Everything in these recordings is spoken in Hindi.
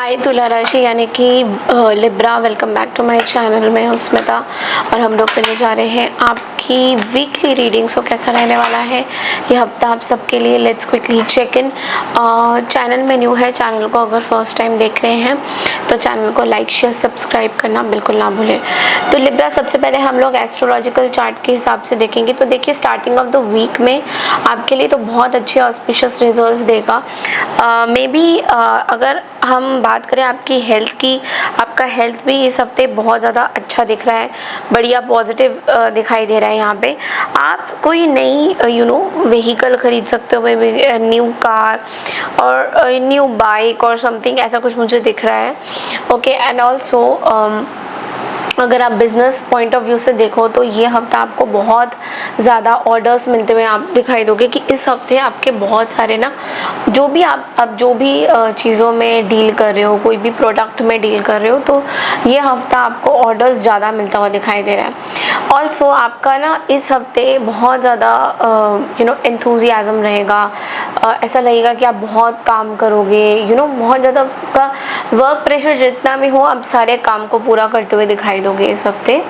हाय तुला राशि यानी कि Libra, welcome back to my channel. मैं हूं स्मिता और हम लोग करने जा रहे हैं आपकी वीकली रीडिंग। सो कैसा रहने वाला है ये हफ्ता आप सबके लिए, let's quickly check in. Channel में न्यू है, चैनल को अगर फर्स्ट टाइम देख रहे हैं तो चैनल को लाइक शेयर सब्सक्राइब करना बिल्कुल ना भूलें। तो लिब्रा, सबसे पहले हम लोग एस्ट्रोलॉजिकल चार्ट के हिसाब से देखेंगे। तो देखिए, स्टार्टिंग ऑफ द वीक में आपके लिए तो बहुत अच्छे ऑस्पिशियस रिजल्ट्स देगा। मे बी अगर हम बात करें आपकी हेल्थ की, आपका हेल्थ भी इस हफ्ते बहुत ज़्यादा अच्छा दिख रहा है, बढ़िया पॉजिटिव दिखाई दे रहा है। यहाँ पे आप कोई नई व्हीकल खरीद सकते हो, न्यू कार और न्यू बाइक और समथिंग, ऐसा कुछ मुझे दिख रहा है। ओके, एंड ऑल्सो अगर आप बिज़नेस पॉइंट ऑफ व्यू से देखो तो ये हफ्ता आपको बहुत ज़्यादा ऑर्डर्स मिलते हुए आप दिखाई दोगे कि इस हफ्ते आपके बहुत सारे ना, जो भी आप जो भी चीज़ों में डील कर रहे हो, कोई भी प्रोडक्ट में डील कर रहे हो, तो ये हफ्ता आपको ऑर्डर्स ज़्यादा मिलता हुआ दिखाई दे रहा है। ऑल्सो आपका ना इस हफ्ते बहुत ज़्यादा एंथुजियाज़म रहेगा। ऐसा लगेगा कि आप बहुत काम करोगे, बहुत ज़्यादा आपका वर्क प्रेशर जितना भी हो, आप सारे काम को पूरा करते हुए दिखाई दोगे इस हफ्ते।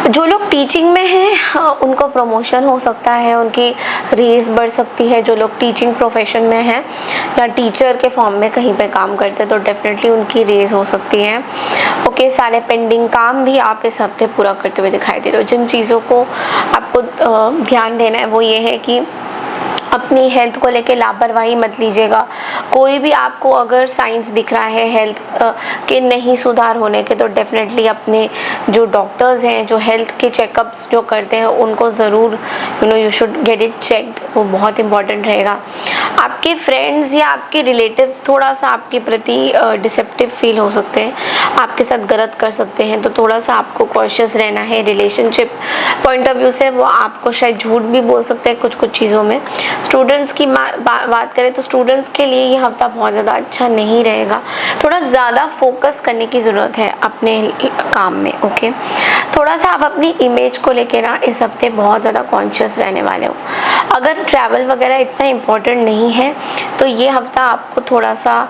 जो लोग टीचिंग में हैं उनको प्रमोशन हो सकता है, उनकी रेस बढ़ सकती है। जो लोग टीचिंग प्रोफेशन में हैं या टीचर के फॉर्म में कहीं पे काम करते हैं तो डेफिनेटली उनकी रेस हो सकती है। ओके, सारे पेंडिंग काम भी आप इस हफ्ते पूरा करते हुए दिखाई दे रहे हो। जिन चीज़ों को आपको ध्यान देना है वो ये है कि अपनी हेल्थ को लेके लापरवाही मत लीजिएगा। कोई भी आपको अगर साइंस दिख रहा है हेल्थ के नहीं सुधार होने के, तो डेफिनेटली अपने जो डॉक्टर्स हैं, जो हेल्थ के चेकअप्स जो करते हैं, उनको ज़रूर you should get it checked, वो बहुत इंपॉर्टेंट रहेगा। आपके फ्रेंड्स या आपके रिलेटिव्स थोड़ा सा आपके प्रति डिसेप्टिव फील हो सकते हैं, आपके साथ गलत कर सकते हैं, तो थोड़ा सा आपको कॉशियस रहना है। रिलेशनशिप पॉइंट ऑफ व्यू से वो आपको शायद झूठ भी बोल सकते हैं कुछ कुछ चीज़ों में। स्टूडेंट्स की बात करें तो स्टूडेंट्स के लिए ये हफ्ता बहुत ज़्यादा अच्छा नहीं रहेगा। थोड़ा ज़्यादा फोकस करने की ज़रूरत है अपने काम में। ओके, थोड़ा सा आप अपनी इमेज को लेके ना इस हफ्ते बहुत ज़्यादा कॉन्शियस रहने वाले हो। अगर ट्रैवल वगैरह इतना इम्पोर्टेंट नहीं है तो ये हफ्ता आपको थोड़ा सा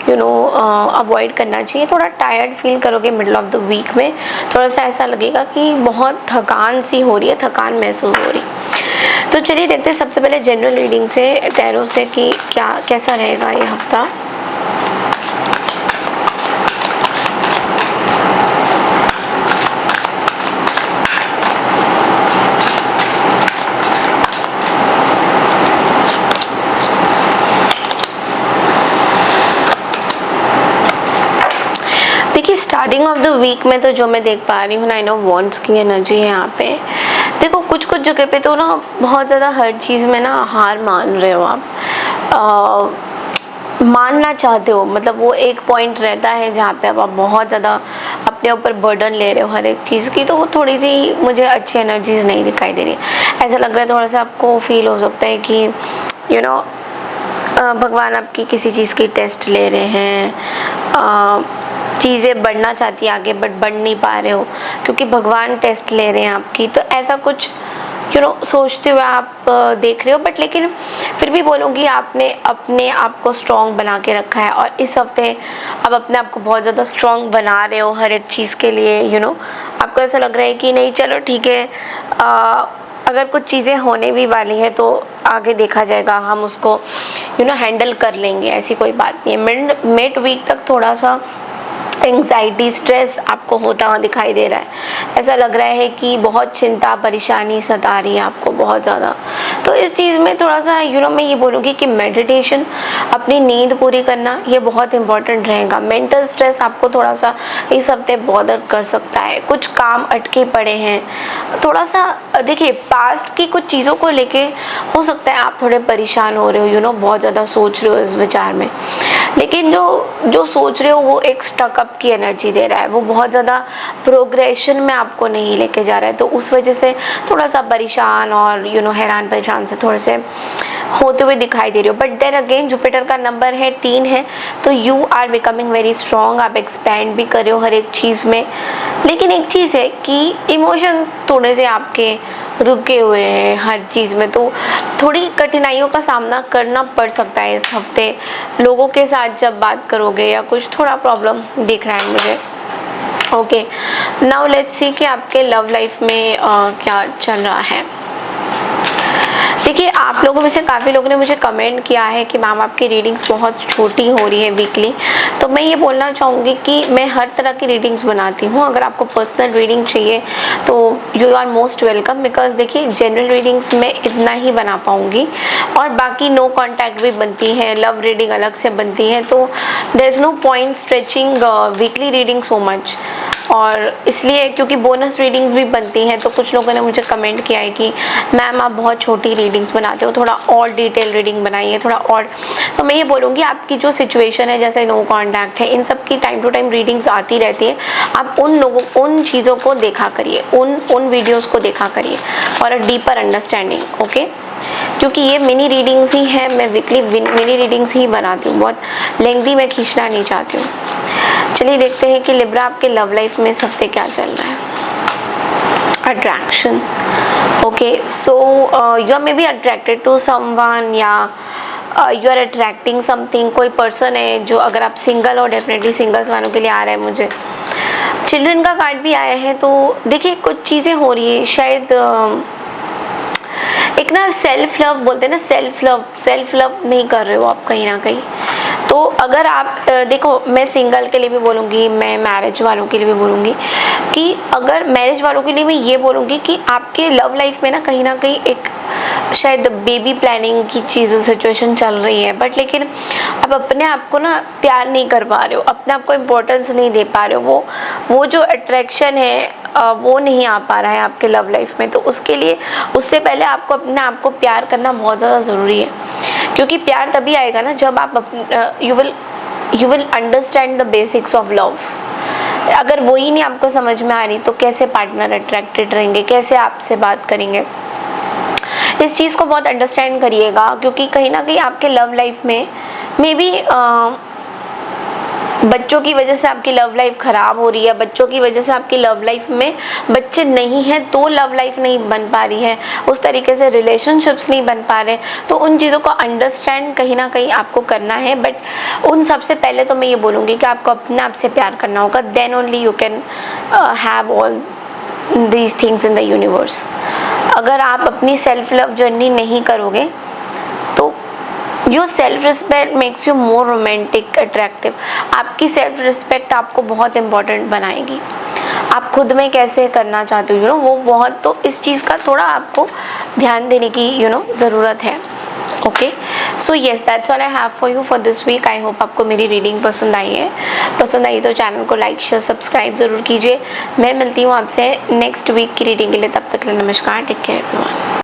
अवॉइड करना चाहिए। थोड़ा टायर्ड फील करोगे मिडल ऑफ द वीक में, थोड़ा सा ऐसा लगेगा कि बहुत थकान सी हो रही है, थकान महसूस हो रही। तो चलिए देखते हैं सबसे पहले जनरल रीडिंग से, टैरो से, कि कैसा रहेगा ये हफ्ता। देखिए, स्टार्टिंग ऑफ द वीक में तो जो मैं देख पा रही हूँ, 9 ऑफ वॉन्ड्स की एनर्जी है यहाँ पे। देखो, कुछ कुछ जगह पे तो ना बहुत ज़्यादा हर चीज़ में ना हार मान रहे हो आप, मानना चाहते हो। मतलब वो एक पॉइंट रहता है जहाँ पे अब आप बहुत ज़्यादा अपने ऊपर बर्डन ले रहे हो हर एक चीज़ की, तो वो थोड़ी सी मुझे अच्छी एनर्जीज नहीं दिखाई दे रही। ऐसा लग रहा है, थोड़ा सा आपको फील हो सकता है कि भगवान आपकी किसी चीज़ की टेस्ट ले रहे हैं। चीज़ें बढ़ना चाहती है आगे, बट बढ़ नहीं पा रहे हो क्योंकि भगवान टेस्ट ले रहे हैं आपकी। तो ऐसा कुछ सोचते हुए आप देख रहे हो, बट लेकिन फिर भी बोलूँगी आपने अपने आप को स्ट्रॉन्ग बना के रखा है और इस हफ्ते अब अपने आप को बहुत ज़्यादा स्ट्रॉन्ग बना रहे हो हर एक चीज़ के लिए। आपको ऐसा लग रहा है कि नहीं, चलो ठीक है, अगर कुछ चीज़ें होने भी वाली है तो आगे देखा जाएगा, हम उसको हैंडल कर लेंगे, ऐसी कोई बात नहीं है। मिड वीक तक थोड़ा सा एंग्जाइटी, स्ट्रेस आपको होता हुआ दिखाई दे रहा है। ऐसा लग रहा है कि बहुत चिंता परेशानी सता रही है आपको बहुत ज़्यादा। तो इस चीज़ में थोड़ा सा मैं ये बोलूँगी कि मेडिटेशन, अपनी नींद पूरी करना, ये बहुत इंपॉर्टेंट रहेगा। मेंटल स्ट्रेस आपको थोड़ा सा इस हफ्ते बॉदर कर सकता है, कुछ काम अटके पड़े हैं। थोड़ा सा देखिए, पास्ट की कुछ चीज़ों को लेके हो सकता है आप थोड़े परेशान हो रहे हो, बहुत ज़्यादा सोच रहे हो इस विचार में, लेकिन जो सोच रहे हो वो एक स्टकअप की एनर्जी दे रहा है, वो बहुत ज़्यादा प्रोग्रेशन में आपको नहीं लेके जा रहा है। तो उस वजह से थोड़ा सा परेशान और हैरान परेशान से थोड़े से होते हुए दिखाई दे रही हो, बट देन अगेन जुपिटर का नंबर है 3 है, तो you are becoming very strong, आप एक्सपैंड भी कर रहे हो हर एक चीज़ में। लेकिन एक चीज़ है कि इमोशंस थोड़े से आपके रुके हुए हैं हर चीज़ में, तो थोड़ी कठिनाइयों का सामना करना पड़ सकता है इस हफ्ते। लोगों के साथ जब बात करोगे या कुछ थोड़ा प्रॉब्लम दिख रहा है मुझे। ओके, नाउ लेट्स सी कि आपके लव लाइफ में क्या चल रहा है। देखिए, आप लोगों में से काफ़ी लोगों ने मुझे कमेंट किया है कि मैम आपकी रीडिंग्स बहुत छोटी हो रही है वीकली, तो मैं ये बोलना चाहूँगी कि मैं हर तरह की रीडिंग्स बनाती हूँ। अगर आपको पर्सनल रीडिंग चाहिए तो you are most welcome, because देखिए जनरल रीडिंग्स में इतना ही बना पाऊँगी और बाकी नो कॉन्टैक्ट भी बनती है, लव रीडिंग अलग से बनती है, तो there is no point stretching weekly reading so much. और इसलिए क्योंकि बोनस रीडिंग्स भी बनती हैं, तो कुछ लोगों ने मुझे कमेंट किया है कि मैम आप बहुत छोटी रीडिंग्स बनाते हो, थोड़ा और डिटेल रीडिंग बनाइए, थोड़ा और। तो मैं ये बोलूँगी आपकी जो सिचुएशन है, जैसे नो कॉन्टैक्ट है, इन सब की टाइम टू टाइम रीडिंग्स आती रहती है। आप उन चीज़ों को देखा करिए, उन वीडियोज़ को देखा करिए और अ डीपर अंडरस्टैंडिंग। ओके, क्योंकि ये मिनी रीडिंग्स ही है, मैं वीकली मिनी रीडिंग्स ही बनाती हूँ, बहुत लेंथी मैं खींचना नहीं चाहती हूँ। चलिए देखते हैं कि लिब्रा आपके लव लाइफ में इस हफ्ते क्या चल रहा है। Attraction, okay, so you are maybe attracted to someone या यू आर अट्रैक्टिंग समथिंग। कोई पर्सन है जो, अगर आप सिंगल हो, डेफिनेटली सिंगल्स वालों के लिए आ रहा है मुझे। चिल्ड्रन का कार्ड भी आया है, तो देखिए कुछ चीज़ें हो रही है, शायद एक ना सेल्फ लव बोलते हैं ना, सेल्फ लव नहीं कर रहे हो आप कहीं ना कहीं। तो अगर आप देखो, मैं सिंगल के लिए भी बोलूँगी, मैं मैरिज वालों के लिए भी बोलूँगी कि अगर मैरिज वालों के लिए मैं ये बोलूँगी कि आपके लव लाइफ में ना कहीं एक शायद बेबी प्लानिंग की चीज़ों सिचुएशन चल रही है, बट लेकिन आप अपने आप को ना प्यार नहीं कर पा रहे हो, अपने आप को इम्पोर्टेंस नहीं दे पा रहे हो, वो जो अट्रैक्शन है वो नहीं आ पा रहा है आपके लव लाइफ में। तो उसके लिए, उससे पहले आपको अपने आप को प्यार करना बहुत ज़्यादा ज़रूरी है, क्योंकि प्यार तभी आएगा ना जब आप you will understand the basics of love. अगर वो ही नहीं आपको समझ में आ रही तो कैसे पार्टनर अट्रैक्टेड रहेंगे, कैसे आपसे बात करेंगे। इस चीज़ को बहुत अंडरस्टैंड करिएगा, क्योंकि कहीं ना कहीं आपके लव लाइफ में मे बी बच्चों की वजह से आपकी लव लाइफ ख़राब हो रही है, बच्चों की वजह से आपकी लव लाइफ में बच्चे नहीं हैं तो लव लाइफ नहीं बन पा रही है, उस तरीके से रिलेशनशिप्स नहीं बन पा रहे। तो उन चीज़ों को अंडरस्टैंड कहीं ना कहीं आपको करना है, बट उन सबसे पहले तो मैं ये बोलूँगी कि आपको अपने आप से प्यार करना होगा, then only you can have all these things in the universe. अगर आप अपनी सेल्फ लव जर्नी नहीं करोगे तो your self respect makes you more romantic attractive. आपकी सेल्फ रिस्पेक्ट आपको बहुत इम्पोर्टेंट बनाएगी। आप खुद में कैसे करना चाहते हो वो बहुत, तो इस चीज़ का थोड़ा आपको ध्यान देने की ज़रूरत है। Okay, so yes, that's all I have for you for this week. I hope आपको मेरी रीडिंग पसंद आई है। पसंद आई तो चैनल को लाइक शेयर सब्सक्राइब ज़रूर कीजिए। मैं मिलती हूँ आपसे नेक्स्ट वीक की रीडिंग के लिए, तब तक के लिए नमस्कार, टेक केयर एवरीवन।